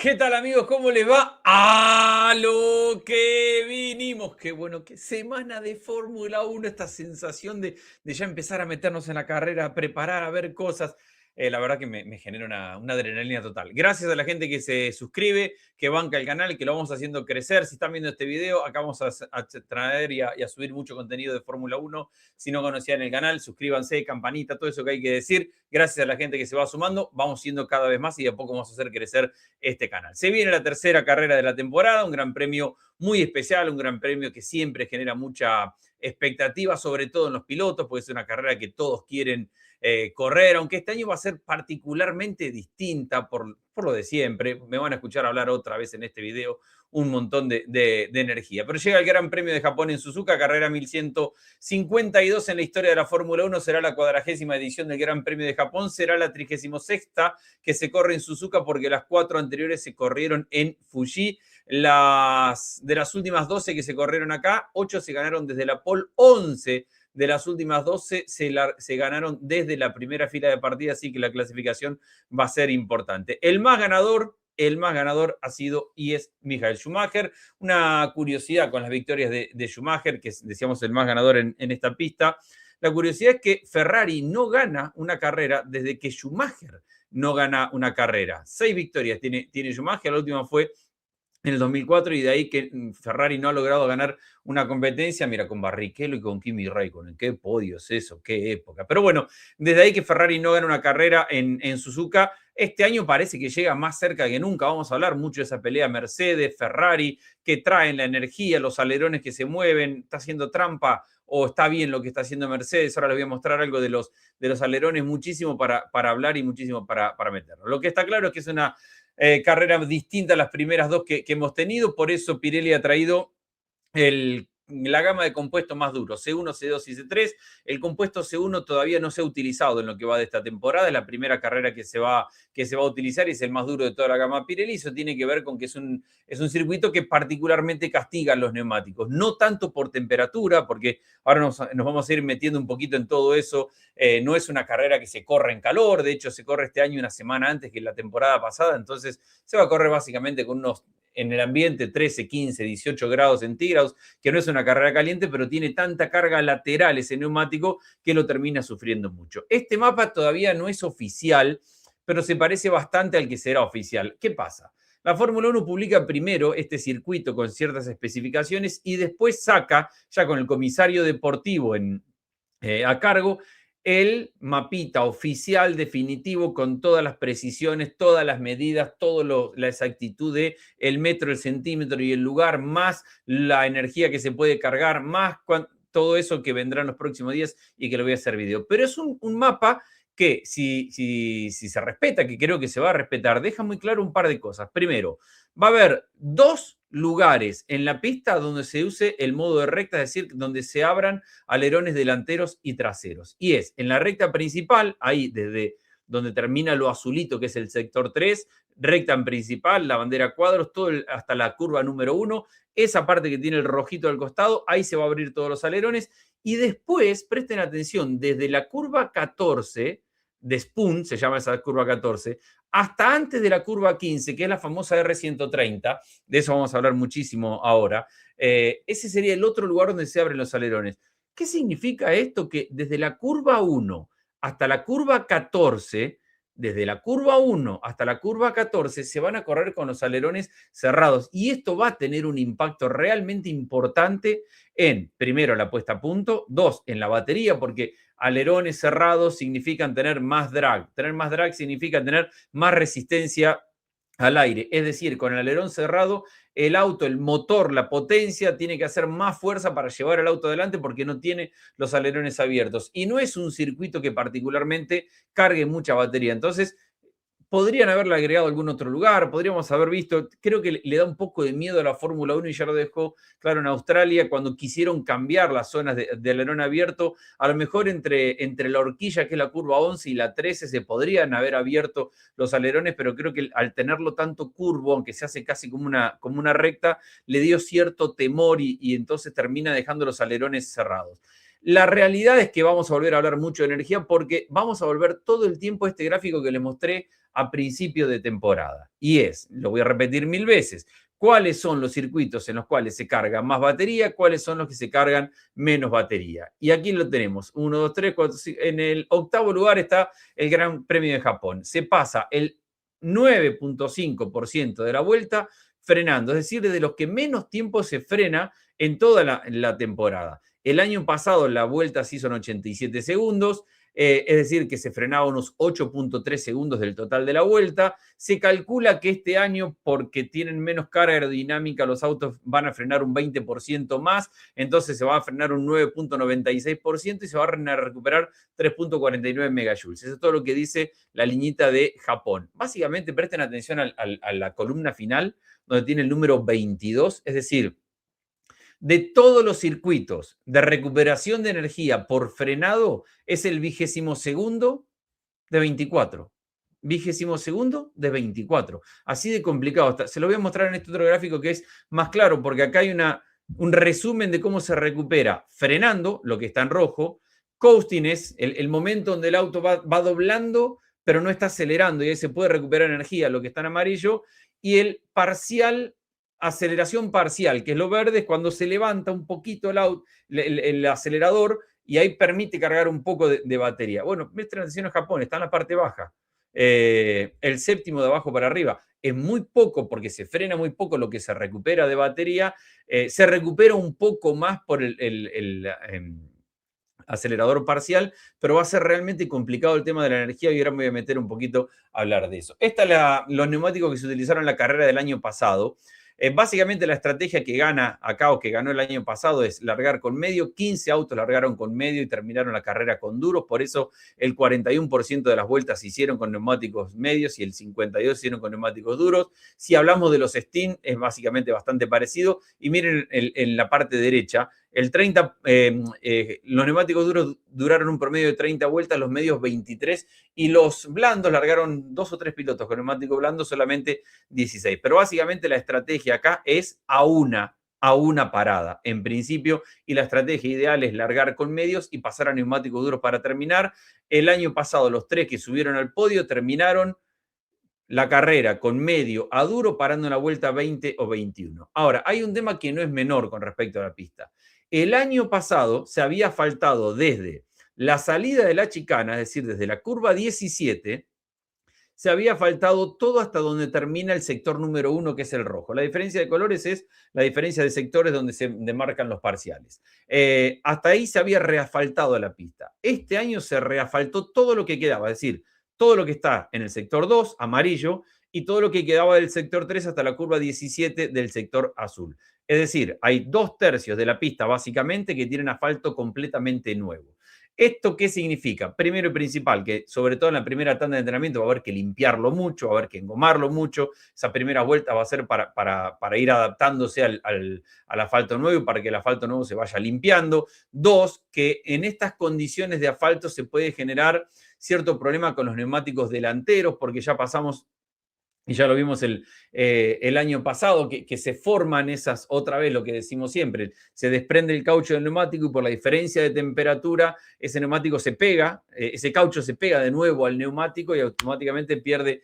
¿Qué tal, amigos? ¿Cómo les va? A lo que vinimos. Qué bueno, qué semana de Fórmula 1, esta sensación de ya empezar a meternos en la carrera, a preparar, a ver cosas. La verdad que me genera una adrenalina total. Gracias a la gente que se suscribe, que banca el canal, que lo vamos haciendo crecer. Si están viendo este video, acá vamos a traer y a subir mucho contenido de Fórmula 1. Si no conocían el canal, suscríbanse, campanita, todo eso que hay que decir. Gracias a la gente que se va sumando, vamos siendo cada vez más y de a poco vamos a hacer crecer este canal. Se viene la tercera carrera de la temporada, un gran premio muy especial, un gran premio que siempre genera mucha expectativa, sobre todo en los pilotos, porque es una carrera que todos quieren correr, aunque este año va a ser particularmente distinta por lo de siempre. Me van a escuchar hablar otra vez en este video un montón de energía. Pero llega el Gran Premio de Japón en Suzuka, carrera 1152 en la historia de la Fórmula 1, será la 40ª edición del Gran Premio de Japón, será la 36ª que se corre en Suzuka porque las 4 anteriores se corrieron en Fuji. De las últimas 12 que se corrieron acá, 8 se ganaron desde la pole, 11 de las últimas 12 se ganaron desde la primera fila de partida, así que la clasificación va a ser importante. El más ganador ha sido y es Michael Schumacher. Una curiosidad con las victorias de Schumacher, que es, decíamos, el más ganador en esta pista. La curiosidad es que Ferrari no gana una carrera desde que Schumacher no gana una carrera. 6 victorias tiene Schumacher, la última fue en el 2004 y de ahí que Ferrari no ha logrado ganar una competencia, mira, con Barrichello y con Kimi Räikkönen, qué podios eso, qué época. Pero bueno, desde ahí que Ferrari no gana una carrera en Suzuka, este año parece que llega más cerca que nunca. Vamos a hablar mucho de esa pelea Mercedes, Ferrari, que traen la energía, los alerones que se mueven, está haciendo trampa o está bien lo que está haciendo Mercedes. Ahora les voy a mostrar algo de los alerones, muchísimo para hablar y muchísimo para meterlo. Lo que está claro es que es una carrera distinta a las primeras dos que hemos tenido, por eso Pirelli ha traído la gama de compuestos más duros, C1, C2 y C3. El compuesto C1 todavía no se ha utilizado en lo que va de esta temporada, es la primera carrera que se va a utilizar y es el más duro de toda la gama Pirelli. Eso tiene que ver con que es un circuito que particularmente castiga los neumáticos, no tanto por temperatura, porque ahora nos vamos a ir metiendo un poquito en todo eso. No es una carrera que se corre en calor, de hecho se corre este año una semana antes que la temporada pasada, entonces se va a correr básicamente con unos, en el ambiente, 13, 15, 18 grados centígrados, que no es una carrera caliente, pero tiene tanta carga lateral ese neumático que lo termina sufriendo mucho. Este mapa todavía no es oficial, pero se parece bastante al que será oficial. ¿Qué pasa? La Fórmula 1 publica primero este circuito con ciertas especificaciones y después saca, ya con el comisario deportivo a cargo, el mapita oficial definitivo con todas las precisiones, todas las medidas, toda la exactitud de el metro, el centímetro y el lugar, más la energía que se puede cargar, más todo eso que vendrá en los próximos días y que lo voy a hacer video. Pero es un mapa que si se respeta, que creo que se va a respetar, deja muy claro un par de cosas. Primero, va a haber 2 lugares en la pista donde se use el modo de recta, es decir, donde se abran alerones delanteros y traseros. Y es en la recta principal, ahí desde donde termina lo azulito, que es el sector 3, recta en principal, la bandera cuadros, hasta la curva número 1, esa parte que tiene el rojito al costado, ahí se va a abrir todos los alerones. Y después, presten atención, desde la curva 14, de Spoon, se llama esa curva 14, hasta antes de la curva 15, que es la famosa R130, de eso vamos a hablar muchísimo ahora, ese sería el otro lugar donde se abren los alerones. ¿Qué significa esto? Que desde la curva 1 hasta la curva 14, desde la curva 1 hasta la curva 14, se van a correr con los alerones cerrados. Y esto va a tener un impacto realmente importante en, primero, la puesta a punto, 2, en la batería, porque alerones cerrados significan tener más drag. Tener más drag significa tener más resistencia al aire. Es decir, con el alerón cerrado, el auto, el motor, la potencia, tiene que hacer más fuerza para llevar el auto adelante porque no tiene los alerones abiertos. Y no es un circuito que particularmente cargue mucha batería. Entonces, podrían haberle agregado algún otro lugar, podríamos haber visto, creo que le da un poco de miedo a la Fórmula 1 y ya lo dejó claro en Australia cuando quisieron cambiar las zonas de alerón abierto, a lo mejor entre la horquilla que es la curva 11 y la 13 se podrían haber abierto los alerones, pero creo que al tenerlo tanto curvo, aunque se hace casi como una recta, le dio cierto temor y entonces termina dejando los alerones cerrados. La realidad es que vamos a volver a hablar mucho de energía porque vamos a volver todo el tiempo a este gráfico que les mostré a principio de temporada. Y lo voy a repetir 1000 veces, cuáles son los circuitos en los cuales se carga más batería, cuáles son los que se cargan menos batería. Y aquí lo tenemos, 1, 2, 3, 4, 5. En el octavo lugar está el Gran Premio de Japón. Se pasa el 9.5% de la vuelta frenando, es decir, de los que menos tiempo se frena en toda la temporada. El año pasado la vuelta se hizo en 87 segundos, es decir, que se frenaba unos 8.3 segundos del total de la vuelta. Se calcula que este año, porque tienen menos carga aerodinámica, los autos van a frenar un 20% más, entonces se va a frenar un 9.96% y se va a recuperar 3.49 megajoules. Eso es todo lo que dice la liñita de Japón. Básicamente, presten atención a la columna final, donde tiene el número 22, es decir, de todos los circuitos de recuperación de energía por frenado, es el 22º de 24. 22º de 24. Así de complicado está. Se lo voy a mostrar en este otro gráfico que es más claro, porque acá hay un resumen de cómo se recupera frenando, lo que está en rojo. Coasting es el momento donde el auto va doblando, pero no está acelerando y ahí se puede recuperar energía, lo que está en amarillo. Y el parcial, aceleración parcial, que es lo verde, es cuando se levanta un poquito el acelerador y ahí permite cargar un poco de batería. Bueno, presten atención en Japón, está en la parte baja. El séptimo de abajo para arriba. Es muy poco porque se frena muy poco lo que se recupera de batería. Se recupera un poco más por el acelerador parcial, pero va a ser realmente complicado el tema de la energía y ahora me voy a meter un poquito a hablar de eso. Esta es los neumáticos que se utilizaron en la carrera del año pasado. Básicamente la estrategia que gana acá o que ganó el año pasado es largar con medio. 15 autos largaron con medio y terminaron la carrera con duros. Por eso el 41% de las vueltas se hicieron con neumáticos medios y el 52% se hicieron con neumáticos duros. Si hablamos de los Steam, es básicamente bastante parecido. Y miren en la parte derecha, los neumáticos duros duraron un promedio de 30 vueltas, los medios 23 y los blandos largaron 2 o 3 pilotos con neumático blando solamente 16. Pero básicamente la estrategia acá es a una parada, en principio, y la estrategia ideal es largar con medios y pasar a neumáticos duros para terminar. El año pasado los 3 que subieron al podio terminaron la carrera con medio a duro parando en la vuelta 20 o 21. Ahora, hay un tema que no es menor con respecto a la pista. El año pasado se había asfaltado desde la salida de la chicana, es decir, desde la curva 17, se había asfaltado todo hasta donde termina el sector número 1, que es el rojo. La diferencia de colores es la diferencia de sectores donde se demarcan los parciales. Hasta ahí se había reasfaltado la pista. Este año se reasfaltó todo lo que quedaba, es decir, todo lo que está en el sector 2, amarillo, y todo lo que quedaba del sector 3 hasta la curva 17 del sector azul. Es decir, hay 2/3 de la pista básicamente que tienen asfalto completamente nuevo. ¿Esto qué significa? Primero y principal, que sobre todo en la primera tanda de entrenamiento va a haber que limpiarlo mucho, va a haber que engomarlo mucho. Esa primera vuelta va a ser para ir adaptándose al asfalto nuevo y para que el asfalto nuevo se vaya limpiando. 2, que en estas condiciones de asfalto se puede generar cierto problema con los neumáticos delanteros, porque ya pasamos y ya lo vimos el año pasado, que se forman esas, otra vez lo que decimos siempre, se desprende el caucho del neumático y por la diferencia de temperatura, ese neumático se pega, ese caucho se pega de nuevo al neumático y automáticamente pierde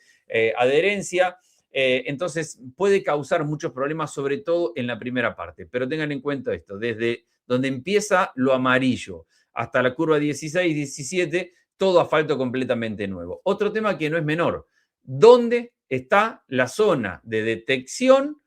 adherencia. Entonces puede causar muchos problemas, sobre todo en la primera parte. Pero tengan en cuenta esto, desde donde empieza lo amarillo hasta la curva 16, 17, todo asfalto completamente nuevo. Otro tema que no es menor, ¿dónde está la zona de detección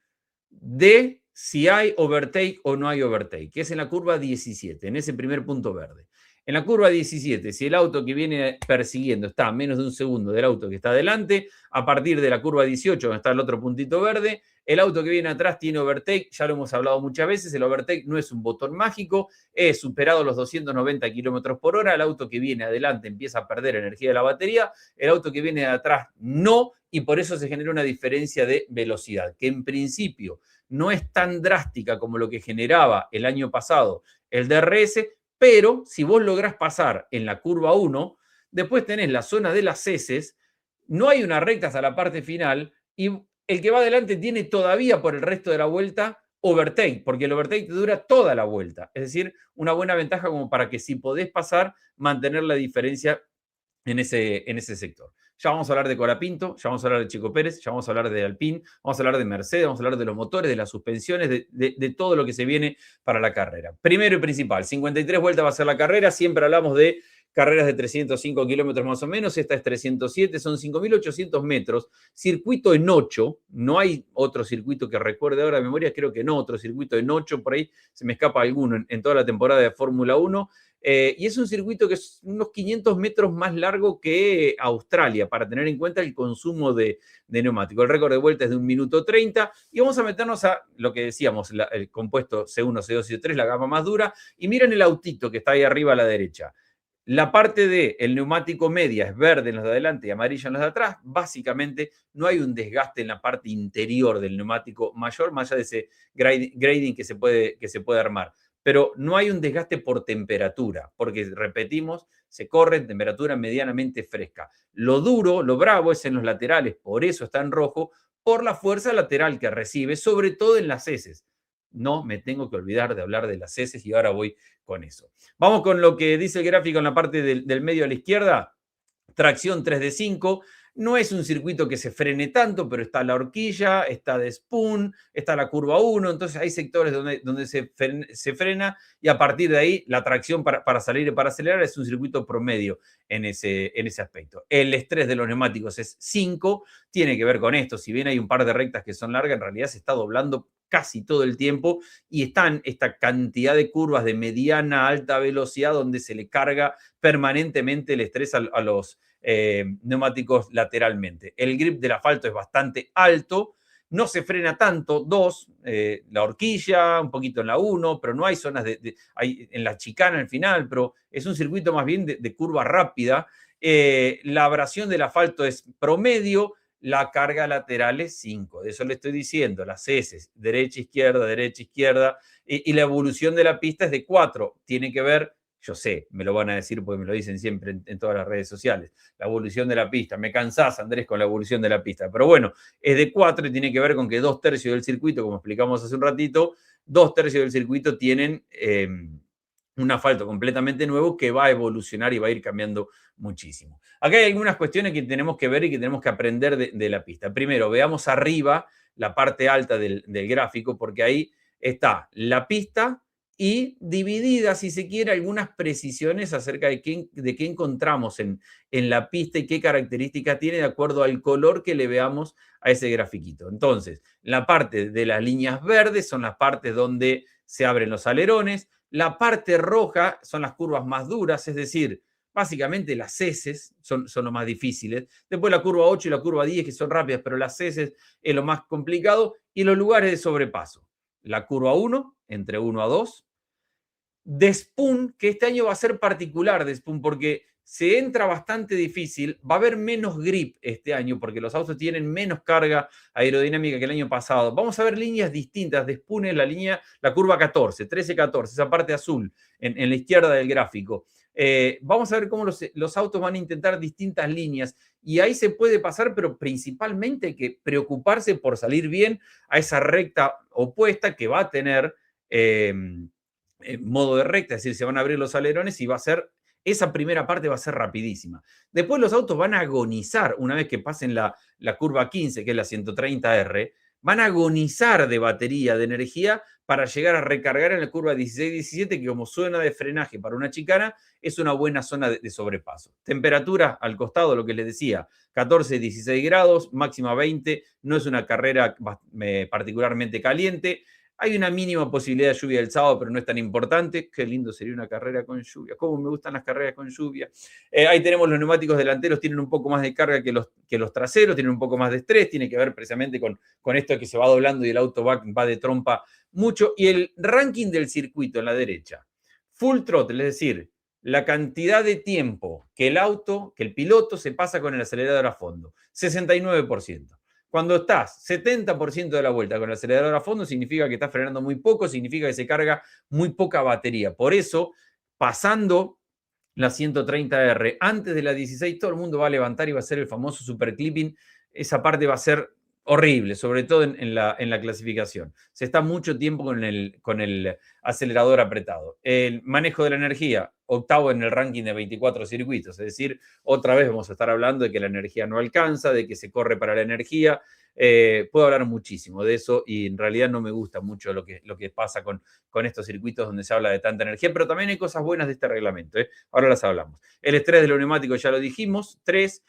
de si hay overtake o no hay overtake? Que es en la curva 17, en ese primer punto verde. En la curva 17, si el auto que viene persiguiendo está a menos de un segundo del auto que está adelante, a partir de la curva 18, donde está el otro puntito verde, el auto que viene atrás tiene overtake, ya lo hemos hablado muchas veces, el overtake no es un botón mágico, es superado los 290 kilómetros por hora, el auto que viene adelante empieza a perder energía de la batería, el auto que viene de atrás no, y por eso se genera una diferencia de velocidad, que en principio no es tan drástica como lo que generaba el año pasado el DRS, pero si vos lográs pasar en la curva 1, después tenés la zona de las heces, no hay una recta hasta la parte final y el que va adelante tiene todavía por el resto de la vuelta overtake, porque el overtake te dura toda la vuelta. Es decir, una buena ventaja como para que si podés pasar, mantener la diferencia en ese sector. Ya vamos a hablar de Colapinto, ya vamos a hablar de Checo Pérez, ya vamos a hablar de Alpine, vamos a hablar de Mercedes, vamos a hablar de los motores, de las suspensiones, de todo lo que se viene para la carrera. Primero y principal, 53 vueltas va a ser la carrera, siempre hablamos de carreras de 305 kilómetros más o menos, esta es 307, son 5.800 metros, circuito en 8, no hay otro circuito que recuerde ahora de memoria, creo que no, otro circuito en 8, por ahí se me escapa alguno en toda la temporada de Fórmula 1, y es un circuito que es unos 500 metros más largo que Australia, para tener en cuenta el consumo de neumático. El récord de vuelta es de 1 minuto 30 y vamos a meternos a lo que decíamos, el compuesto C1, C2 y C3, la gama más dura. Y miren el autito que está ahí arriba a la derecha. La parte del neumático media es verde en los de adelante y amarilla en los de atrás. Básicamente no hay un desgaste en la parte interior del neumático mayor, más allá de ese grading que se puede armar. Pero no hay un desgaste por temperatura, porque repetimos, se corre en temperatura medianamente fresca. Lo duro, lo bravo es en los laterales, por eso está en rojo, por la fuerza lateral que recibe, sobre todo en las heces. No me tengo que olvidar de hablar de las heces y ahora voy con eso. Vamos con lo que dice el gráfico en la parte del medio a la izquierda. Tracción 3 de 5. No es un circuito que se frene tanto, pero está la horquilla, está de Spoon, está la curva 1, entonces hay sectores donde se frena y a partir de ahí la tracción para salir y para acelerar es un circuito promedio en ese aspecto. El estrés de los neumáticos es 5, tiene que ver con esto, si bien hay un par de rectas que son largas, en realidad se está doblando casi todo el tiempo y están esta cantidad de curvas de mediana a alta velocidad donde se le carga permanentemente el estrés a los neumáticos lateralmente. El grip del asfalto es bastante alto, no se frena tanto, la horquilla, un poquito en la 1, pero no hay zonas hay en la chicana al final, pero es un circuito más bien de curva rápida. La abrasión del asfalto es promedio, la carga lateral es 5, de eso le estoy diciendo, las S, derecha, izquierda, y la evolución de la pista es de 4, tiene que ver, yo sé, me lo van a decir porque me lo dicen siempre en todas las redes sociales, la evolución de la pista, me cansás, Andrés, con la evolución de la pista, pero bueno, es de 4 y tiene que ver con que 2/3 del circuito, como explicamos hace un ratito, 2/3 del circuito tienen un asfalto completamente nuevo que va a evolucionar y va a ir cambiando muchísimo. Acá hay algunas cuestiones que tenemos que ver y que tenemos que aprender de la pista. Primero, veamos arriba la parte alta del gráfico, porque ahí está la pista y dividida, si se quiere, algunas precisiones acerca de qué encontramos en la pista y qué características tiene de acuerdo al color que le veamos a ese grafiquito. Entonces, la parte de las líneas verdes son las partes donde se abren los alerones, la parte roja son las curvas más duras, es decir, básicamente las heces son lo más difíciles. Después la curva 8 y la curva 10, que son rápidas, pero las heces es lo más complicado. Y los lugares de sobrepaso. La curva 1, entre 1 a 2. De Spoon, que este año va a ser particular de Spoon, porque se entra bastante difícil, va a haber menos grip este año, porque los autos tienen menos carga aerodinámica que el año pasado. Vamos a ver líneas distintas. De Spoon es la curva 14, 13-14, esa parte azul en la izquierda del gráfico. Vamos a ver cómo los autos van a intentar distintas líneas y ahí se puede pasar, pero principalmente hay que preocuparse por salir bien a esa recta opuesta que va a tener modo de recta, es decir, se van a abrir los alerones y esa primera parte va a ser rapidísima. Después los autos van a agonizar una vez que pasen la curva 15, que es la 130R, van a agonizar de batería, de energía, para llegar a recargar en la curva 16-17, que como zona de frenaje para una chicana, es una buena zona de sobrepaso. Temperatura al costado, lo que les decía, 14-16 grados, máxima 20, no es una carrera particularmente caliente. Hay una mínima posibilidad de lluvia el sábado, pero no es tan importante. Qué lindo sería una carrera con lluvia. Cómo me gustan las carreras con lluvia. Ahí tenemos los neumáticos delanteros, tienen un poco más de carga que los traseros, tienen un poco más de estrés, tiene que ver precisamente con esto que se va doblando y el auto va de trompa mucho. Y el ranking del circuito en la derecha. Full throttle, es decir, la cantidad de tiempo que el piloto se pasa con el acelerador a fondo. 69%. Cuando estás 70% de la vuelta con el acelerador a fondo, significa que estás frenando muy poco, significa que se carga muy poca batería. Por eso, pasando la 130R antes de la 16, todo el mundo va a levantar y va a hacer el famoso super clipping. Esa parte va a ser horrible, sobre todo en la clasificación. Se está mucho tiempo con el acelerador apretado. El manejo de la energía, octavo en el ranking de 24 circuitos, es decir, otra vez vamos a estar hablando de que la energía no alcanza, de que se corre para la energía. Puedo hablar muchísimo de eso y en realidad no me gusta mucho lo que pasa con estos circuitos donde se habla de tanta energía, pero también hay cosas buenas de este reglamento. Ahora las hablamos. El estrés de los neumáticos ya lo dijimos, 3.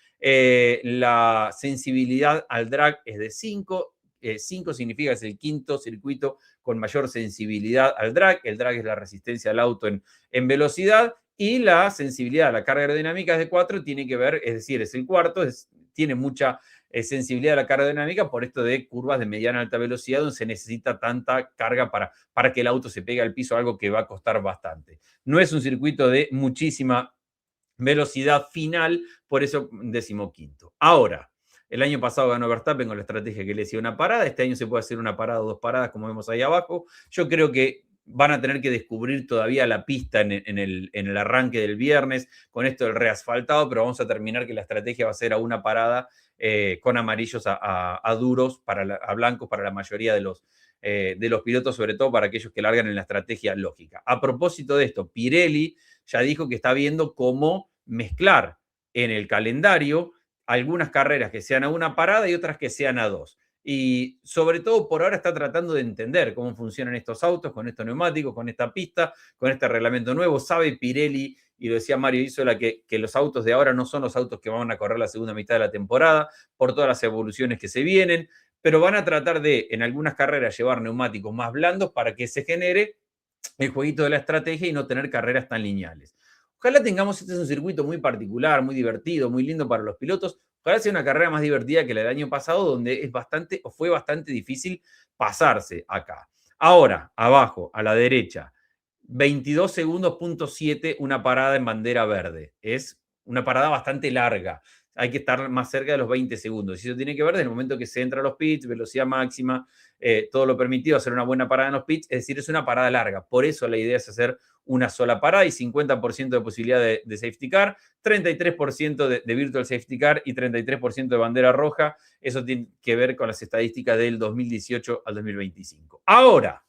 La sensibilidad al drag es de 5. 5 significa que es el quinto circuito con mayor sensibilidad al drag. El drag es la resistencia al auto en velocidad y la sensibilidad a la carga aerodinámica es de 4. Tiene que ver, es decir, es el cuarto, tiene mucha sensibilidad a la carga aerodinámica por esto de curvas de mediana a alta velocidad donde se necesita tanta carga para que el auto se pegue al piso, algo que va a costar bastante. No es un circuito de muchísima velocidad final, por eso 15º. Ahora, el año pasado ganó Verstappen con la estrategia que le hacía una parada. Este año se puede hacer una parada o 2 paradas, como vemos ahí abajo. Yo creo que van a tener que descubrir todavía la pista en el arranque del viernes con esto del reasfaltado, pero vamos a terminar que la estrategia va a ser a una parada con amarillos a duros, a blancos para la mayoría de los pilotos, sobre todo para aquellos que largan en la estrategia lógica. A propósito de esto, Pirelli ya dijo que está viendo cómo mezclar en el calendario algunas carreras que sean a una parada y otras que sean a 2. Y sobre todo por ahora está tratando de entender cómo funcionan estos autos, con estos neumáticos, con esta pista, con este reglamento nuevo. Sabe Pirelli, y lo decía Mario Isola, que los autos de ahora no son los autos que van a correr la segunda mitad de la temporada, por todas las evoluciones que se vienen, pero van a tratar de, en algunas carreras, llevar neumáticos más blandos para que se genere el jueguito de la estrategia y no tener carreras tan lineales. Ojalá tengamos, este es un circuito muy particular, muy divertido, muy lindo para los pilotos. Ojalá sea una carrera más divertida que la del año pasado, donde fue bastante difícil pasarse acá. Ahora, abajo, a la derecha, 22 segundos, punto 7, una parada en bandera verde. Es una parada bastante larga. Hay que estar más cerca de los 20 segundos. Y eso tiene que ver desde el momento que se entra a los pits, velocidad máxima, todo lo permitido, hacer una buena parada en los pits. Es decir, es una parada larga. Por eso la idea es hacer una sola parada y 50% de posibilidad de safety car, 33% de virtual safety car y 33% de bandera roja. Eso tiene que ver con las estadísticas del 2018 al 2025. Ahora,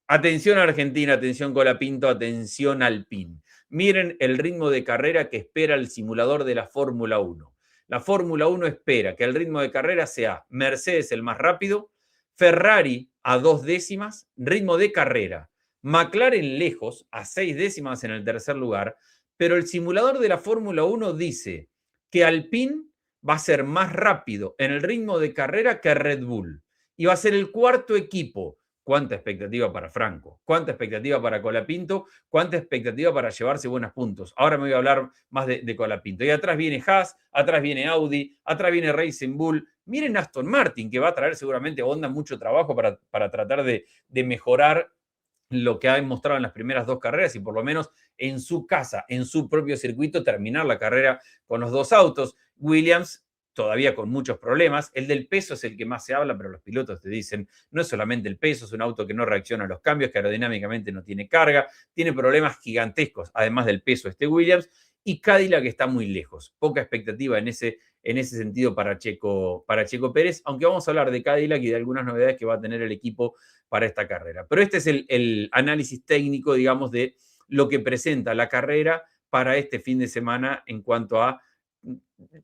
atención Argentina, atención Colapinto, atención Alpine. Miren el ritmo de carrera que espera el simulador de la Fórmula 1. La Fórmula 1 espera que el ritmo de carrera sea Mercedes el más rápido, Ferrari a 2 décimas, ritmo de carrera, McLaren lejos, a 6 décimas en el tercer lugar, pero el simulador de la Fórmula 1 dice que Alpine va a ser más rápido en el ritmo de carrera que Red Bull y va a ser el cuarto equipo. ¿Cuánta expectativa para Franco? ¿Cuánta expectativa para Colapinto? ¿Cuánta expectativa para llevarse buenos puntos? Ahora me voy a hablar más de Colapinto. Y atrás viene Haas, atrás viene Audi, atrás viene Racing Bull. Miren Aston Martin, que va a traer seguramente a Honda mucho trabajo para tratar de mejorar lo que ha mostrado en las primeras 2 carreras y por lo menos en su casa, en su propio circuito, terminar la carrera con los 2 autos. Williams todavía con muchos problemas. El del peso es el que más se habla, pero los pilotos te dicen, no es solamente el peso, es un auto que no reacciona a los cambios, que aerodinámicamente no tiene carga, tiene problemas gigantescos, además del peso Williams, y Cadillac está muy lejos. Poca expectativa en ese sentido para Checo Pérez, aunque vamos a hablar de Cadillac y de algunas novedades que va a tener el equipo para esta carrera. Pero este es el análisis técnico, digamos, de lo que presenta la carrera para este fin de semana en cuanto a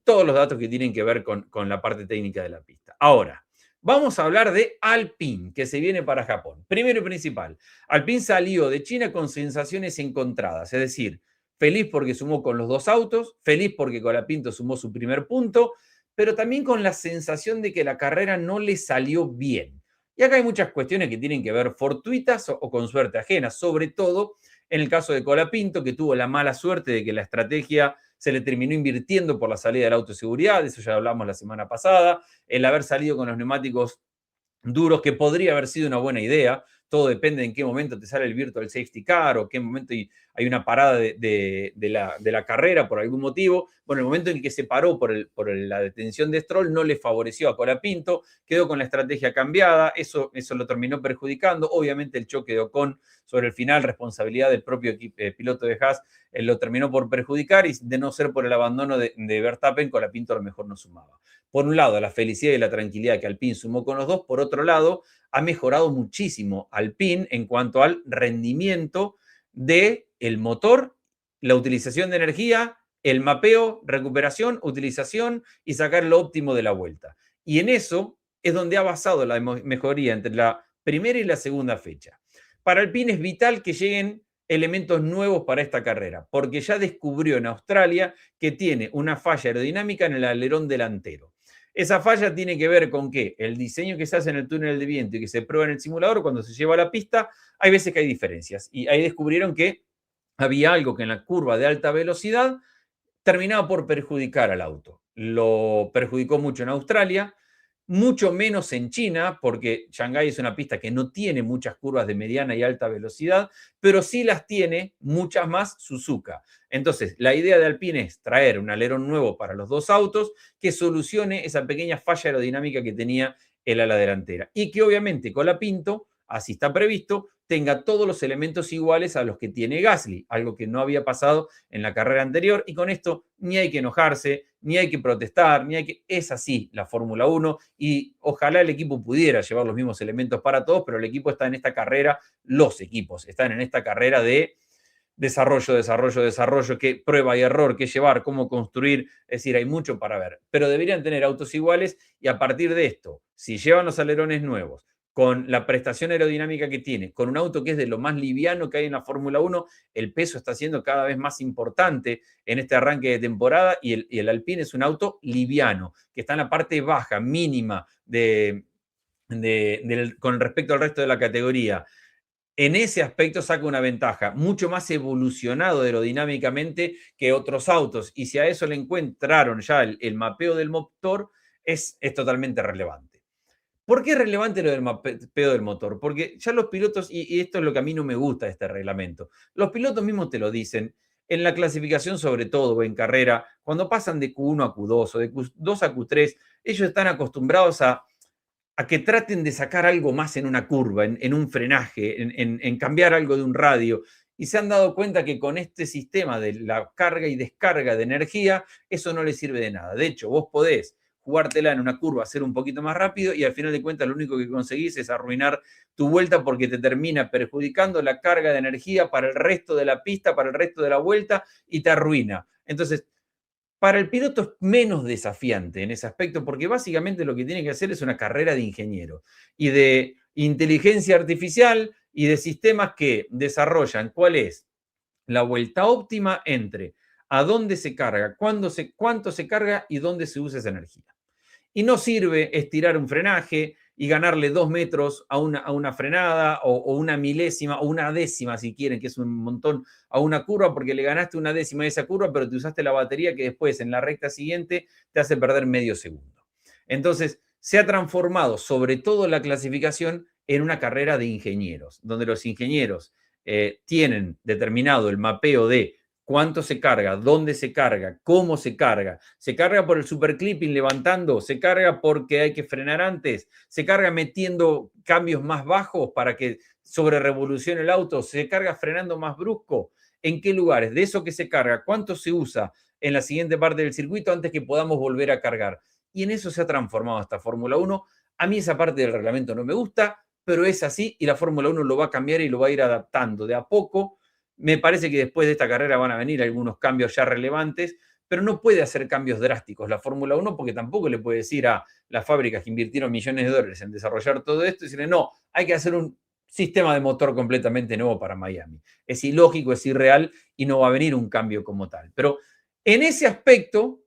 todos los datos que tienen que ver con la parte técnica de la pista. Ahora, vamos a hablar de Alpine, que se viene para Japón. Primero y principal, Alpine salió de China con sensaciones encontradas, es decir, feliz porque sumó con los 2 autos, feliz porque Colapinto sumó su primer punto, pero también con la sensación de que la carrera no le salió bien. Y acá hay muchas cuestiones que tienen que ver fortuitas o con suerte ajena, sobre todo en el caso de Colapinto, que tuvo la mala suerte de que la estrategia se le terminó invirtiendo por la salida del auto de seguridad, de eso ya hablamos la semana pasada, el haber salido con los neumáticos duros, que podría haber sido una buena idea. Todo depende en qué momento te sale el virtual safety car o qué momento hay una parada de la carrera por algún motivo. Bueno, el momento en que se paró por la detención de Stroll no le favoreció a Colapinto, quedó con la estrategia cambiada, eso lo terminó perjudicando. Obviamente el choque de Ocon sobre el final, responsabilidad del propio piloto de Haas, lo terminó por perjudicar, y de no ser por el abandono de Verstappen, Colapinto a lo mejor no sumaba. Por un lado, la felicidad y la tranquilidad que Alpine sumó con los dos. Por otro lado, ha mejorado muchísimo Alpine en cuanto al rendimiento del motor, la utilización de energía, el mapeo, recuperación, utilización y sacar lo óptimo de la vuelta. Y en eso es donde ha basado la mejoría entre la primera y la segunda fecha. Para Alpine es vital que lleguen elementos nuevos para esta carrera, porque ya descubrió en Australia que tiene una falla aerodinámica en el alerón delantero. Esa falla tiene que ver con que el diseño que se hace en el túnel de viento y que se prueba en el simulador, cuando se lleva a la pista, hay veces que hay diferencias. Y ahí descubrieron que había algo que en la curva de alta velocidad terminaba por perjudicar al auto. Lo perjudicó mucho en Australia, mucho menos en China, porque Shanghái es una pista que no tiene muchas curvas de mediana y alta velocidad, pero sí las tiene muchas más Suzuka. Entonces, la idea de Alpine es traer un alerón nuevo para los dos autos que solucione esa pequeña falla aerodinámica que tenía el ala delantera. Y que obviamente Colapinto, así está previsto, tenga todos los elementos iguales a los que tiene Gasly, algo que no había pasado en la carrera anterior, y con esto ni hay que enojarse, ni hay que protestar, ni hay que... Es así la Fórmula 1, y ojalá el equipo pudiera llevar los mismos elementos para todos, pero el equipo está en esta carrera, los equipos están en esta carrera de desarrollo, qué prueba y error, qué llevar, cómo construir, es decir, hay mucho para ver, pero deberían tener autos iguales, y a partir de esto, si llevan los alerones nuevos, con la prestación aerodinámica que tiene, con un auto que es de lo más liviano que hay en la Fórmula 1, el peso está siendo cada vez más importante en este arranque de temporada, y el Alpine es un auto liviano, que está en la parte baja, mínima, con respecto al resto de la categoría. En ese aspecto saca una ventaja, mucho más evolucionado aerodinámicamente que otros autos, y si a eso le encontraron ya el mapeo del motor, es totalmente relevante. ¿Por qué es relevante lo del mapeo del motor? Porque ya los pilotos, y esto es lo que a mí no me gusta de este reglamento, los pilotos mismos te lo dicen, en la clasificación sobre todo, o en carrera, cuando pasan de Q1 a Q2 o de Q2 a Q3, ellos están acostumbrados a que traten de sacar algo más en una curva, en un frenaje, en cambiar algo de un radio, y se han dado cuenta que con este sistema de la carga y descarga de energía, eso no les sirve de nada. De hecho, vos podés jugártela en una curva, hacer un poquito más rápido, y al final de cuentas lo único que conseguís es arruinar tu vuelta, porque te termina perjudicando la carga de energía para el resto de la pista, para el resto de la vuelta, y te arruina. Entonces, para el piloto es menos desafiante en ese aspecto, porque básicamente lo que tiene que hacer es una carrera de ingeniero y de inteligencia artificial y de sistemas que desarrollan cuál es la vuelta óptima entre a dónde se carga, cuánto se carga y dónde se usa esa energía. Y no sirve estirar un frenaje y ganarle 2 metros a una frenada, o una milésima o una décima, si quieren, que es un montón, a una curva, porque le ganaste una décima de esa curva, pero te usaste la batería que después en la recta siguiente te hace perder medio segundo. Entonces, se ha transformado sobre todo la clasificación en una carrera de ingenieros, donde los ingenieros tienen determinado el mapeo de cuánto se carga, dónde se carga, cómo se carga por el superclipping levantando, se carga porque hay que frenar antes, se carga metiendo cambios más bajos para que sobre revolucione el auto, se carga frenando más brusco. ¿En qué lugares? De eso que se carga, ¿cuánto se usa en la siguiente parte del circuito antes que podamos volver a cargar? Y en eso se ha transformado esta Fórmula 1. A mí esa parte del reglamento no me gusta, pero es así, y la Fórmula 1 lo va a cambiar y lo va a ir adaptando de a poco. Me parece que después de esta carrera van a venir algunos cambios ya relevantes, pero no puede hacer cambios drásticos la Fórmula 1, porque tampoco le puede decir a las fábricas que invirtieron millones de dólares en desarrollar todo esto y decirle, no, hay que hacer un sistema de motor completamente nuevo para Miami. Es ilógico, es irreal, y no va a venir un cambio como tal. Pero en ese aspecto,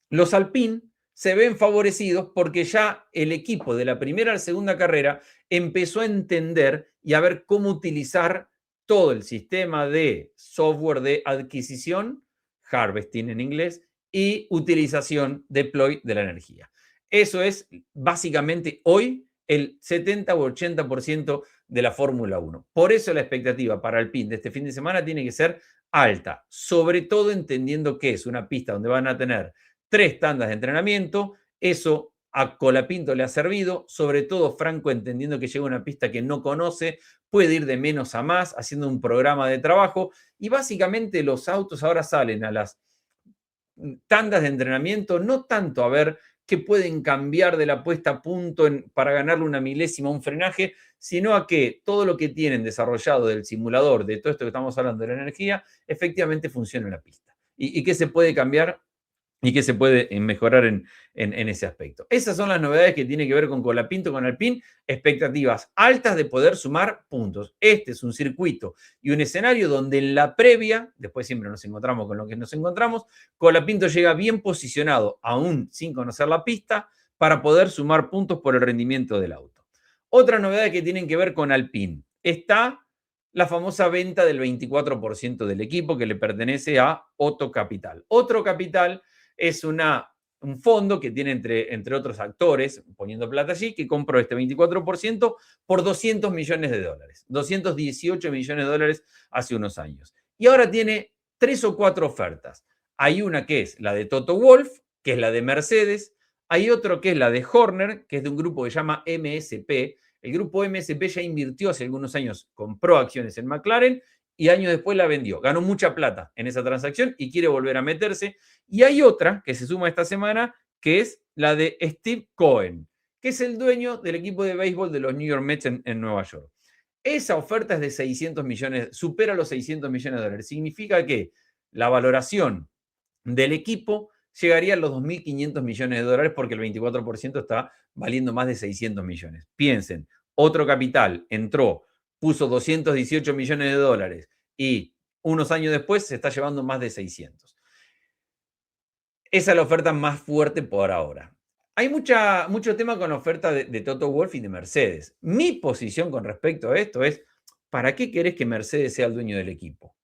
los Alpine se ven favorecidos porque ya el equipo de la primera a la segunda carrera empezó a entender y a ver cómo utilizar todo el sistema de software de adquisición, harvesting en inglés, y utilización, deploy de la energía. Eso es básicamente hoy el 70 o 80% de la Fórmula 1. Por eso la expectativa para Alpine de este fin de semana tiene que ser alta, sobre todo entendiendo que es una pista donde van a tener 3 tandas de entrenamiento. Eso a Colapinto le ha servido, sobre todo Franco entendiendo que llega a una pista que no conoce, puede ir de menos a más, haciendo un programa de trabajo, y básicamente los autos ahora salen a las tandas de entrenamiento, no tanto a ver qué pueden cambiar de la puesta a punto para ganarle una milésima un frenaje, sino a que todo lo que tienen desarrollado del simulador, de todo esto que estamos hablando de la energía, efectivamente funciona en la pista. Y qué se puede cambiar y qué se puede mejorar en ese aspecto. Esas son las novedades que tienen que ver con Colapinto, con Alpine, expectativas altas de poder sumar puntos. Este es un circuito y un escenario donde en la previa, después siempre nos encontramos con lo que nos encontramos, Colapinto llega bien posicionado, aún sin conocer la pista, para poder sumar puntos por el rendimiento del auto. Otra novedad que tienen que ver con Alpine. Está la famosa venta del 24% del equipo que le pertenece a Otto Capital. Otro Capital es un fondo que tiene entre otros actores, poniendo plata allí, que compró este 24% por 200 millones de dólares. 218 millones de dólares hace unos años. Y ahora tiene 3 o 4 ofertas. Hay una que es la de Toto Wolff, que es la de Mercedes. Hay otro que es la de Horner, que es de un grupo que se llama MSP. El grupo MSP ya invirtió hace algunos años, compró acciones en McLaren y años después la vendió. Ganó mucha plata en esa transacción y quiere volver a meterse. Y hay otra que se suma esta semana, que es la de Steve Cohen, que es el dueño del equipo de béisbol de los New York Mets en Nueva York. Esa oferta es de 600 millones, supera los 600 millones de dólares. Significa que la valoración del equipo llegaría a los 2.500 millones de dólares porque el 24% está valiendo más de 600 millones. Piensen, otro capital entró, puso 218 millones de dólares y unos años después se está llevando más de 600. Esa es la oferta más fuerte por ahora. Hay mucho tema con la oferta de Toto Wolff y de Mercedes. Mi posición con respecto a esto es, ¿para qué querés que Mercedes sea el dueño del equipo?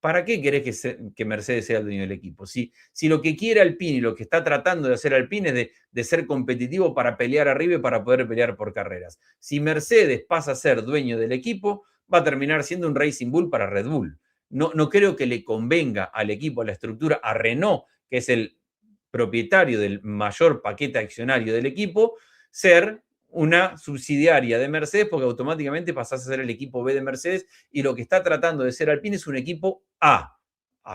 ¿Para qué querés que Mercedes sea el dueño del equipo? Si lo que quiere Alpine y lo que está tratando de hacer Alpine es de ser competitivo para pelear arriba y para poder pelear por carreras. Si Mercedes pasa a ser dueño del equipo, va a terminar siendo un Racing Bull para Red Bull. No creo que le convenga al equipo, a la estructura, a Renault, que es el propietario del mayor paquete accionario del equipo, ser una subsidiaria de Mercedes, porque automáticamente pasás a ser el equipo B de Mercedes y lo que está tratando de ser Alpine es un equipo a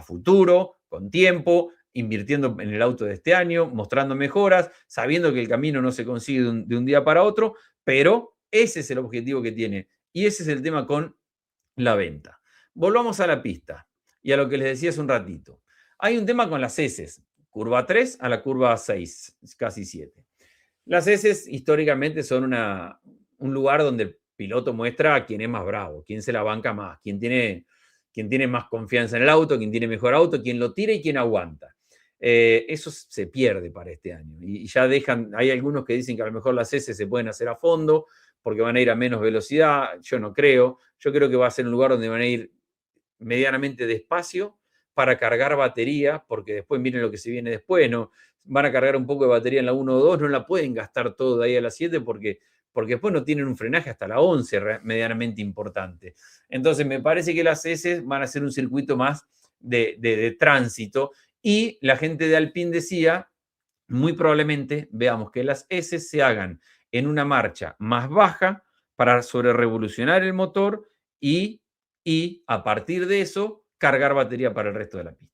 futuro, con tiempo, invirtiendo en el auto de este año, mostrando mejoras, sabiendo que el camino no se consigue de un día para otro, pero ese es el objetivo que tiene y ese es el tema con la venta. Volvamos a la pista y a lo que les decía hace un ratito. Hay un tema con las heces, curva 3 a la curva 6, casi 7. Las heces históricamente son un lugar donde el piloto muestra a quién es más bravo, quién se la banca más, quién tiene más confianza en el auto, quién tiene mejor auto, quién lo tira y quién aguanta. Eso se pierde para este año. Y ya hay algunos que dicen que a lo mejor las heces se pueden hacer a fondo porque van a ir a menos velocidad. Yo no creo. Yo creo que va a ser un lugar donde van a ir medianamente despacio para cargar batería, porque después miren lo que se viene después, ¿no? Van a cargar un poco de batería en la 1 o 2, no la pueden gastar todo de ahí a la 7 porque después no tienen un frenaje hasta la 11 medianamente importante. Entonces me parece que las S van a ser un circuito más de tránsito y la gente de Alpine decía, muy probablemente veamos que las S se hagan en una marcha más baja para sobrerevolucionar el motor y a partir de eso cargar batería para el resto de la pista.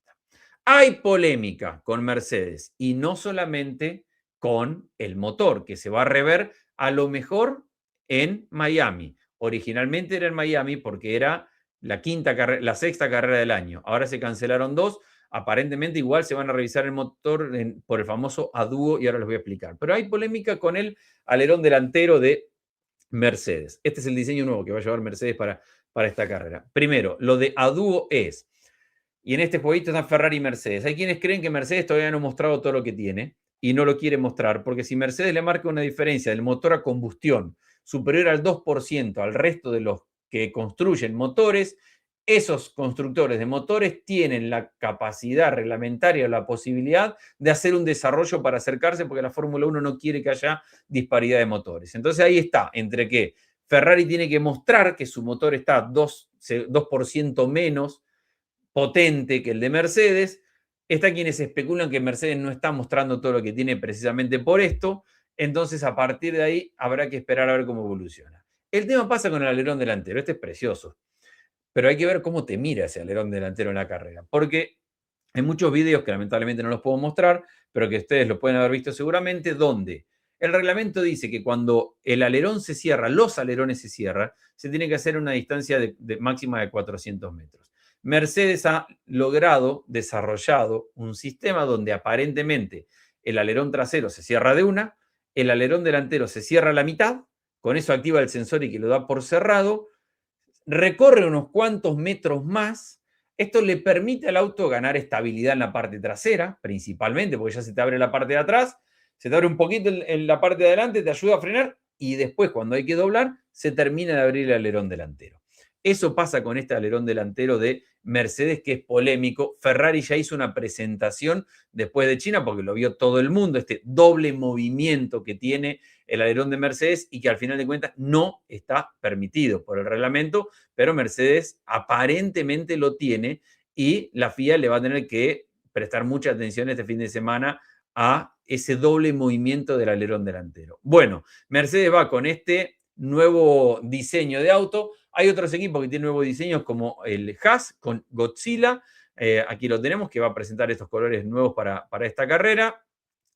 Hay polémica con Mercedes y no solamente con el motor, que se va a rever a lo mejor en Miami. Originalmente era en Miami porque era la sexta carrera del año. Ahora se cancelaron 2. Aparentemente igual se van a revisar el motor por el famoso ADUO y ahora les voy a explicar. Pero hay polémica con el alerón delantero de Mercedes. Este es el diseño nuevo que va a llevar Mercedes para esta carrera. Primero, lo de ADUO es, y en este jueguito están Ferrari y Mercedes. Hay quienes creen que Mercedes todavía no ha mostrado todo lo que tiene y no lo quiere mostrar, porque si Mercedes le marca una diferencia del motor a combustión superior al 2% al resto de los que construyen motores, esos constructores de motores tienen la capacidad reglamentaria, la posibilidad de hacer un desarrollo para acercarse, porque la Fórmula 1 no quiere que haya disparidad de motores. Entonces ahí está, entre que Ferrari tiene que mostrar que su motor está 2% menos potente que el de Mercedes. Está quienes especulan que Mercedes no está mostrando todo lo que tiene precisamente por esto. Entonces, a partir de ahí, habrá que esperar a ver cómo evoluciona. El tema pasa con el alerón delantero. Este es precioso. Pero hay que ver cómo te mira ese alerón delantero en la carrera. Porque hay muchos videos que lamentablemente no los puedo mostrar, pero que ustedes lo pueden haber visto seguramente, donde el reglamento dice que cuando el alerón se cierra, los alerones se cierran, se tiene que hacer una distancia de máxima de 400 metros. Mercedes ha logrado, desarrollado un sistema donde aparentemente el alerón trasero se cierra de una, el alerón delantero se cierra a la mitad, con eso activa el sensor y que lo da por cerrado, recorre unos cuantos metros más. Esto le permite al auto ganar estabilidad en la parte trasera, principalmente, porque ya se te abre la parte de atrás, se te abre un poquito en la parte de adelante, te ayuda a frenar y después, cuando hay que doblar, se termina de abrir el alerón delantero. Eso pasa con este alerón delantero de Mercedes, que es polémico. Ferrari ya hizo una presentación después de China, porque lo vio todo el mundo, este doble movimiento que tiene el alerón de Mercedes y que al final de cuentas no está permitido por el reglamento, pero Mercedes aparentemente lo tiene y la FIA le va a tener que prestar mucha atención este fin de semana a ese doble movimiento del alerón delantero. Bueno, Mercedes va con este nuevo diseño de auto. Hay otros equipos que tienen nuevos diseños como el Haas con Godzilla. Aquí lo tenemos, que va a presentar estos colores nuevos para esta carrera.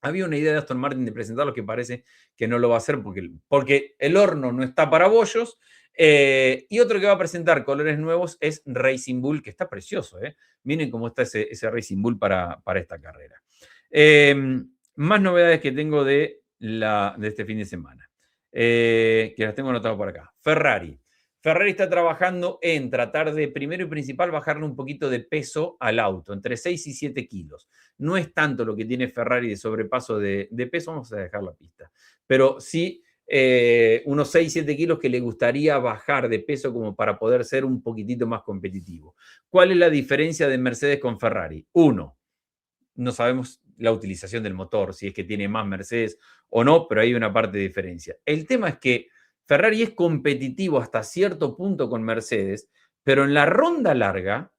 Había una idea de Aston Martin de presentarlos que parece que no lo va a hacer porque el horno no está para bollos. Y otro que va a presentar colores nuevos es Racing Bull, que está precioso. Miren cómo está ese Racing Bull para esta carrera. Más novedades que tengo de este fin de semana, que las tengo anotadas por acá. Ferrari está trabajando en tratar de, primero y principal, bajarle un poquito de peso al auto, entre 6 y 7 kilos. No es tanto lo que tiene Ferrari de sobrepaso de peso, vamos a dejar la pista, pero sí unos 6, 7 kilos que le gustaría bajar de peso como para poder ser un poquitito más competitivo. ¿Cuál es la diferencia de Mercedes con Ferrari? Uno, no sabemos la utilización del motor, si es que tiene más Mercedes o no, pero hay una parte de diferencia. El tema es que Ferrari es competitivo hasta cierto punto con Mercedes, pero en la ronda larga,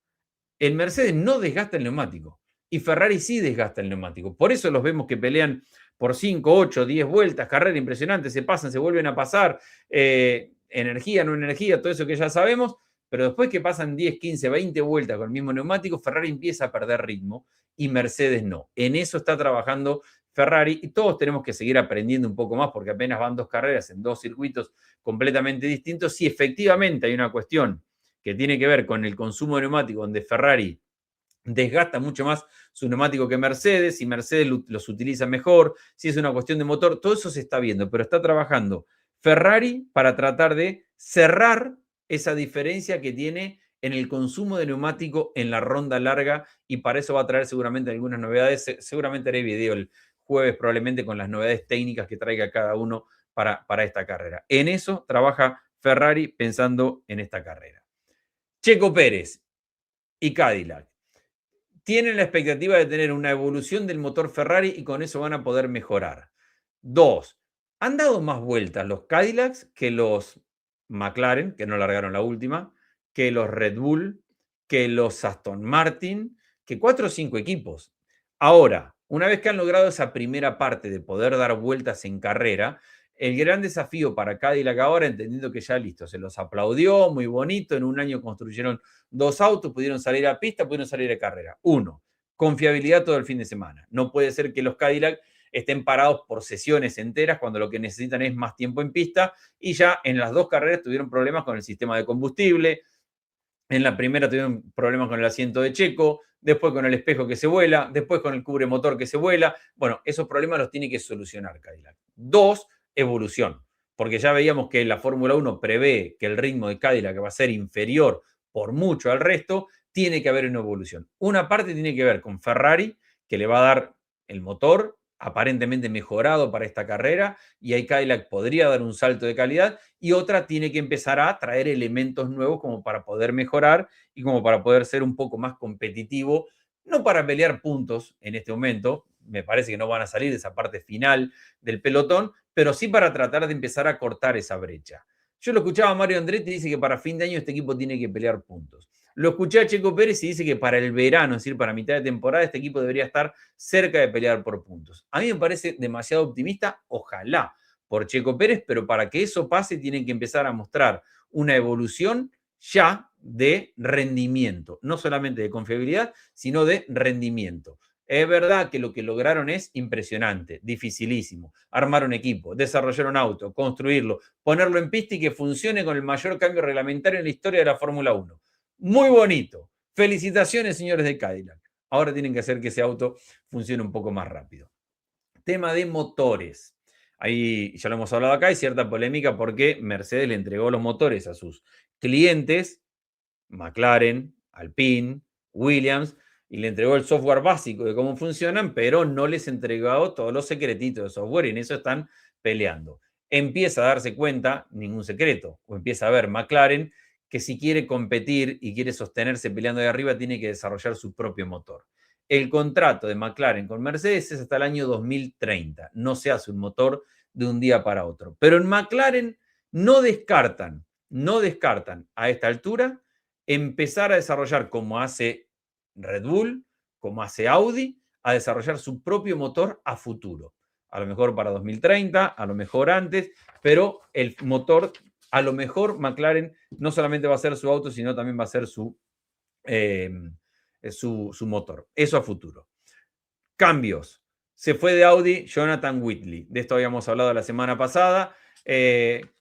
el Mercedes no desgasta el neumático y Ferrari sí desgasta el neumático. Por eso los vemos que pelean por 5, 8, 10 vueltas, carrera impresionante, se pasan, se vuelven a pasar, energía, no energía, todo eso que ya sabemos, pero después que pasan 10, 15, 20 vueltas con el mismo neumático, Ferrari empieza a perder ritmo y Mercedes no. En eso está trabajando Ferrari y todos tenemos que seguir aprendiendo un poco más porque apenas van 2 carreras en 2 circuitos completamente distintos. Si efectivamente hay una cuestión que tiene que ver con el consumo de neumáticos, donde Ferrari desgasta mucho más su neumático que Mercedes, si Mercedes los utiliza mejor, si es una cuestión de motor, todo eso se está viendo, pero está trabajando Ferrari para tratar de cerrar esa diferencia que tiene en el consumo de neumático en la ronda larga y para eso va a traer seguramente algunas novedades. Seguramente haré video el jueves probablemente con las novedades técnicas que traiga cada uno para esta carrera. En eso trabaja Ferrari pensando en esta carrera. Checo Pérez y Cadillac tienen la expectativa de tener una evolución del motor Ferrari y con eso van a poder mejorar. 2. Han dado más vueltas los Cadillacs que los McLaren, que no largaron la última, que los Red Bull, que los Aston Martin, que 4 o 5 equipos. Ahora, una vez que han logrado esa primera parte de poder dar vueltas en carrera, el gran desafío para Cadillac ahora, entendiendo que ya listo, se los aplaudió, muy bonito, en un año construyeron 2 autos, pudieron salir a pista, pudieron salir a carrera. 1, confiabilidad todo el fin de semana. No puede ser que los Cadillac estén parados por sesiones enteras cuando lo que necesitan es más tiempo en pista y ya en las 2 carreras tuvieron problemas con el sistema de combustible. En la primera tuvieron problemas con el asiento de Checo, después con el espejo que se vuela, después con el cubremotor que se vuela. Bueno, esos problemas los tiene que solucionar Cadillac. 2, evolución, porque ya veíamos que la Fórmula 1 prevé que el ritmo de Cadillac va a ser inferior por mucho al resto, tiene que haber una evolución. Una parte tiene que ver con Ferrari, que le va a dar el motor aparentemente mejorado para esta carrera y ahí Cadillac podría dar un salto de calidad y otra tiene que empezar a traer elementos nuevos como para poder mejorar y como para poder ser un poco más competitivo, no para pelear puntos en este momento, me parece que no van a salir de esa parte final del pelotón, pero sí para tratar de empezar a cortar esa brecha. Yo lo escuchaba a Mario Andretti y dice que para fin de año este equipo tiene que pelear puntos. Lo escuché a Checo Pérez y dice que para el verano, es decir, para mitad de temporada, este equipo debería estar cerca de pelear por puntos. A mí me parece demasiado optimista, ojalá por Checo Pérez, pero para que eso pase tienen que empezar a mostrar una evolución ya de rendimiento, no solamente de confiabilidad, sino de rendimiento. Es verdad que lo que lograron es impresionante, dificilísimo. Armar un equipo, desarrollar un auto, construirlo, ponerlo en pista y que funcione con el mayor cambio reglamentario en la historia de la Fórmula 1. Muy bonito. Felicitaciones, señores de Cadillac. Ahora tienen que hacer que ese auto funcione un poco más rápido. Tema de motores. Ahí ya lo hemos hablado acá, hay cierta polémica porque Mercedes le entregó los motores a sus clientes, McLaren, Alpine, Williams, y le entregó el software básico de cómo funcionan, pero no les entregó todos los secretitos de software y en eso están peleando. Empieza a darse cuenta, ningún secreto, o empieza a ver McLaren que si quiere competir y quiere sostenerse peleando de arriba, tiene que desarrollar su propio motor. El contrato de McLaren con Mercedes es hasta el año 2030. No se hace un motor de un día para otro. Pero en McLaren no descartan a esta altura empezar a desarrollar como hace Red Bull, como hace Audi, a desarrollar su propio motor a futuro. A lo mejor para 2030, a lo mejor antes, pero el motor, a lo mejor McLaren no solamente va a ser su auto, sino también va a ser su motor. Eso a futuro. Cambios. Se fue de Audi Jonathan Whitley. De esto habíamos hablado la semana pasada.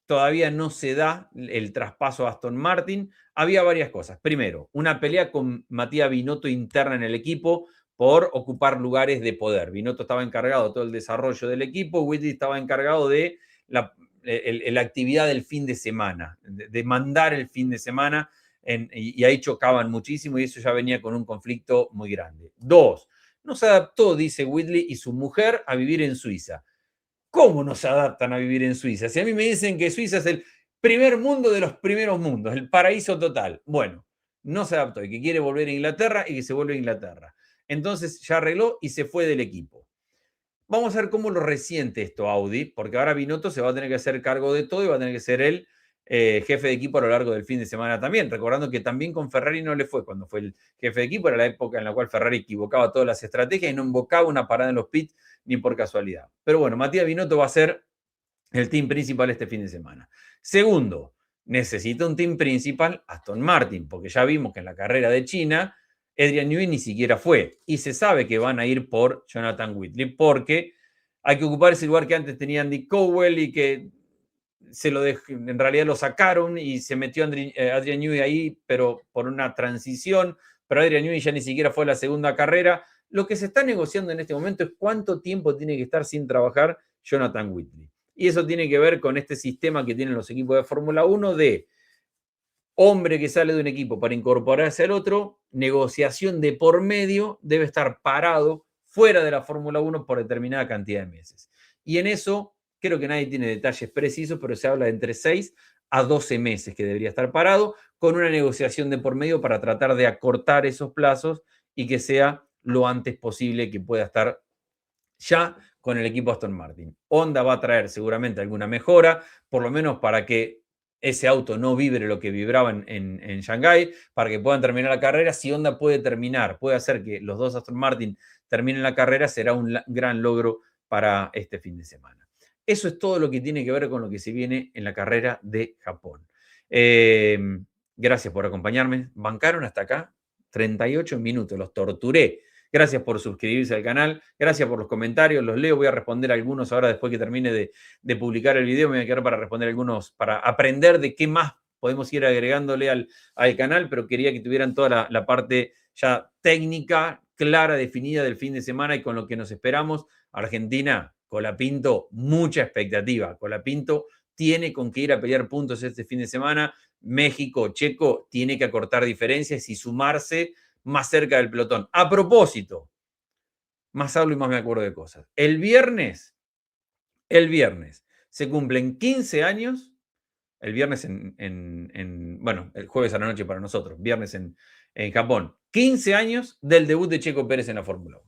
Todavía no se da el traspaso a Aston Martin. Había varias cosas. Primero, una pelea con Matías Binotto interna en el equipo por ocupar lugares de poder. Binotto estaba encargado de todo el desarrollo del equipo, Whitley estaba encargado de la actividad del fin de semana, de mandar el fin de semana, y ahí chocaban muchísimo y eso ya venía con un conflicto muy grande. Dos, no se adaptó, dice Whitley y su mujer, a vivir en Suiza. ¿Cómo no se adaptan a vivir en Suiza? Si a mí me dicen que Suiza es el primer mundo de los primeros mundos, el paraíso total. Bueno, no se adaptó y que quiere volver a Inglaterra y que se vuelve a Inglaterra. Entonces ya arregló y se fue del equipo. Vamos a ver cómo lo resiente esto Audi, porque ahora Binotto se va a tener que hacer cargo de todo y va a tener que ser él jefe de equipo a lo largo del fin de semana también. Recordando que también con Ferrari no le fue cuando fue el jefe de equipo, era la época en la cual Ferrari equivocaba todas las estrategias y no invocaba una parada en los pits ni por casualidad. Pero bueno, Matías Binotto va a ser el team principal este fin de semana. Segundo, necesita un team principal Aston Martin, porque ya vimos que en la carrera de China Adrian Newey ni siquiera fue. Y se sabe que van a ir por Jonathan Whitley, porque hay que ocupar ese lugar que antes tenía Andy Cowell y que en realidad lo sacaron y se metió Adrian Newey ahí, pero por una transición. Pero Adrian Newey ya ni siquiera fue a la segunda carrera. Lo que se está negociando en este momento es cuánto tiempo tiene que estar sin trabajar Jonathan Whitley. Y eso tiene que ver con este sistema que tienen los equipos de Fórmula 1 de hombre que sale de un equipo para incorporarse al otro, negociación de por medio, debe estar parado fuera de la Fórmula 1 por determinada cantidad de meses. Y en eso, creo que nadie tiene detalles precisos, pero se habla de entre 6 a 12 meses que debería estar parado, con una negociación de por medio para tratar de acortar esos plazos y que sea lo antes posible que pueda estar ya con el equipo Aston Martin. Honda va a traer seguramente alguna mejora, por lo menos para que ese auto no vibre lo que vibraba en Shanghái, para que puedan terminar la carrera. Si Honda puede hacer que los dos Aston Martin terminen la carrera, será un gran logro para este fin de semana. Eso es todo lo que tiene que ver con lo que se viene en la carrera de Japón. Gracias por acompañarme. Bancaron hasta acá 38 minutos, los torturé. Gracias por suscribirse al canal, gracias por los comentarios, los leo, voy a responder algunos ahora después que termine de publicar el video, me voy a quedar para responder algunos, para aprender de qué más podemos ir agregándole al canal, pero quería que tuvieran toda la parte ya técnica, clara, definida del fin de semana y con lo que nos esperamos. Argentina, Colapinto, mucha expectativa. Colapinto tiene con que ir a pelear puntos este fin de semana. México, Checo, tiene que acortar diferencias y sumarse más cerca del pelotón. A propósito, más hablo y más me acuerdo de cosas. El viernes se cumplen 15 años, el viernes bueno, el jueves a la noche para nosotros, viernes en Japón, 15 años del debut de Checo Pérez en la Fórmula 1.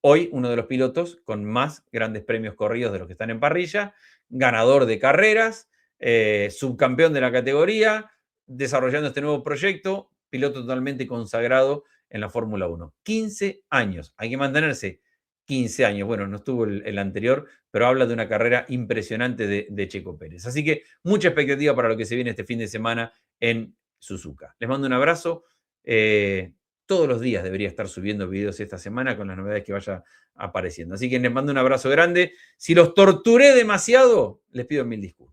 Hoy uno de los pilotos con más grandes premios corridos de los que están en parrilla, ganador de carreras, subcampeón de la categoría, desarrollando este nuevo proyecto, piloto totalmente consagrado en la Fórmula 1. 15 años, hay que mantenerse 15 años. Bueno, no estuvo el anterior, pero habla de una carrera impresionante de Checo Pérez. Así que mucha expectativa para lo que se viene este fin de semana en Suzuka. Les mando un abrazo. Todos los días debería estar subiendo videos esta semana con las novedades que vaya apareciendo. Así que les mando un abrazo grande. Si los torturé demasiado, les pido mil disculpas.